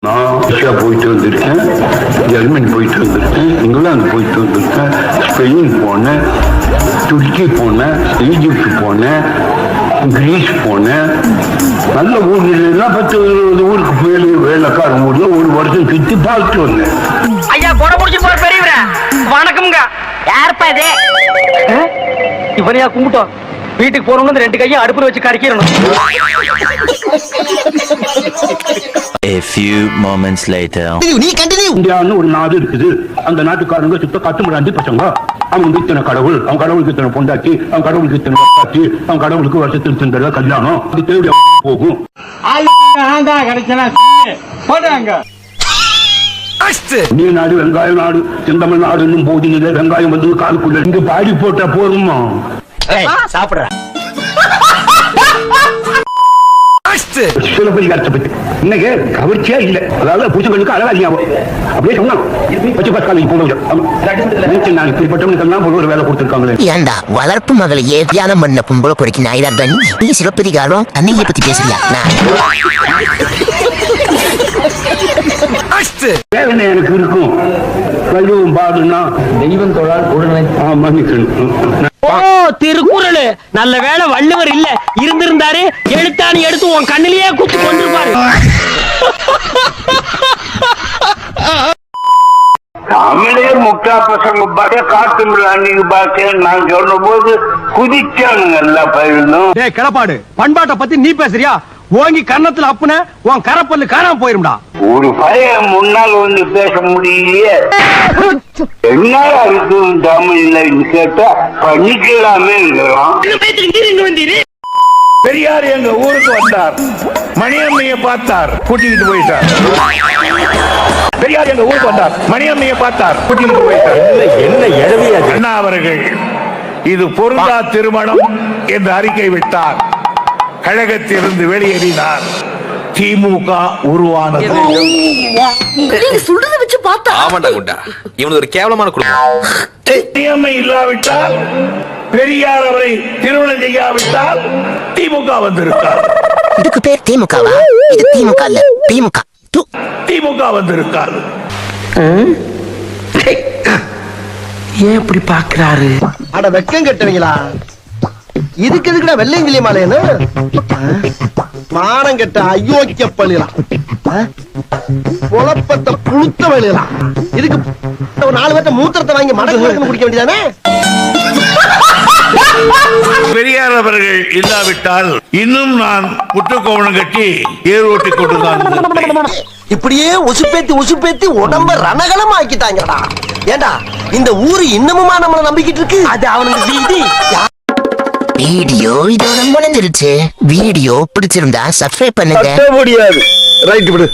நான் ரஷ்யா போயிட்டு வந்திருக்கேன், ஜெர்மனி போயிட்டு வந்திருக்கேன், இங்கிலாந்து போயிட்டு வந்திருக்கேன், ஸ்பெயின் போனேன், துருக்கி போனேன், ஈஜிப்ட் போனேன், கிரீஸ் போனேன். நல்ல ஊர்லாம் 10-20 ஊருக்கு போய் வேலைக்காரன் ஊர்ல ஒரு வருஷம் சுற்றி பார்த்துட்டு வந்தேன். ஐயா கொடை முடிச்சு போற பெரியவரே வணக்கம்ங்க. யாருப்பா இது? இவனையா கும்பிட்டோம். வீட்டுக்கு போறவங்க 2 கையும் அடுப்புல வச்சு கறிக்கிறணும். A few moments later. இந்தியான்னு ஒரு நாடு இருக்குது. அந்த நாட்டுக்காரங்க சுத்த காட்டுமிராண்டி பசங்க. அவனுக்கு இத்தனை கடவுள், அவன் கடவுளுக்கு இத்தனை பொண்டாட்டி, அவன் கடவுளுக்கு இத்தனை வப்பாட்டி, அவன் கடவுளுக்கு வருஷத்துக்கு இத்தனை கல்யாணம், அது தேடி போகும். நீ நாடு வெங்காய நாடு, செந்தமிழ் நாடு போதினில வெங்காயம் வந்து காலுக்குள்ள இங்க பாடி போட்டா போதுமா? சாப்பிடுற இன்னைக்கு கவர்ச்சியா இல்ல, அதாவது பூச்சங்களுக்கு அழகா இல்லையா அப்படியே சொன்னான். ஒரு வேலை கொடுத்திருக்காங்களே. ஏண்டா வளர்ப்பு மகளையே தியானம் பண்ண பொம்பளை குறைக்கு நாயிதான் தண்ணி நீ சிலப்பதிகாரம் அன்னையை பத்தி பேசலையா? வேதனை எனக்கு இருக்கும். கழுவும் பாடுனா தெய்வம் தொழால் உடனே மன்னிக்கணும். ஓ திருக்குறள் நல்ல வேளை வள்ளுவர் இல்ல, இருந்திருந்தாரு எழுத்தாணி எடுத்து உன் கண்ணிலேயே குத்தி கொண்டிருப்பாரு. தமிழே முக்கா பசங்க பாக்க காட்டு அன்னைக்கு பாக்க நான் சொன்ன போது குதிச்சானுங்க எல்லா பயிலும். கிளப்பாடு பண்பாட்டை பத்தி நீ பேசுறியா? ஓங்கி கன்னத்துல அப்புன உன் கரப்பல்லு காணாம போயிரும்டா. ஒரு பையன் முன்னால் வந்து பேச முடியலையே, என்ன இருக்கு தமிழ்ல கேட்டா பண்ணிக்கலாமே. பெரியார் எங்க ஊருக்கு வந்தார், மணியம்மையை பார்த்தார், கூட்டிட்டு போயிட்டார். பெரியார் எங்க ஊருக்கு வந்தார், மணியம்மையை பார்த்தார், கூட்டிட்டு போயிட்டார். என்ன எழவியா அண்ணா அவர்கள் இது பொருந்தா திருமணம் என்று அறிக்கை விட்டார். கழகத்திலிருந்து வெளியேறினார். திமுக உருவானது. சொல்றத வச்சு பார்த்தா ஆமாண்டா குண்டா, இவனுக்கு ஒரு கேவலமான குடும்பம். நியமை இல்லாவிட்டால், பெரியார் அவரை திருமணம் செய்யாவிட்டால் திமுக வந்திருக்கார். இதுக்கு பேர் திமுகவா? இது திமுக இல்ல, திமுக. திமுக வந்திருக்கார். ஏன் இப்படி பாக்குறாரு? அட வெக்கம் கட்டுவீங்களா? இதுக்கு எதுக்குடா வெள்ளையங்கிலி மாலையன்னு மானம் கட்ட அயோக்கிய பள்ளிலாம் குழப்பத்தை புழுத்த வழியலாம். இதுக்கு ஒரு 4 பேர்த்த மூத்திரத்தை வாங்கி மடக்கு குடிக்க வேண்டியதானே? பெரியார் அவர்கள் இல்லாவிட்டால் இன்னும் நான் புட்டுக்கோவணம் கட்டி ஏர் ஓட்டி கொண்டுதான். இப்படியே உசுப்பேத்தி உடம்ப ரணகலம் ஆக்கிட்டாங்கடா. ஏண்டா இந்த ஊரு இன்னமுமா நம்மள நம்பிக்கிட்டு இருக்கு? அது அவனுக்கு வீதி. வீடியோ இதோட முடிஞ்சிருச்சு. வீடியோ பிடிச்சிருந்தா சப்ஸ்கிரைப் பண்ணுங்க. முடியாது. ரைட் விடு.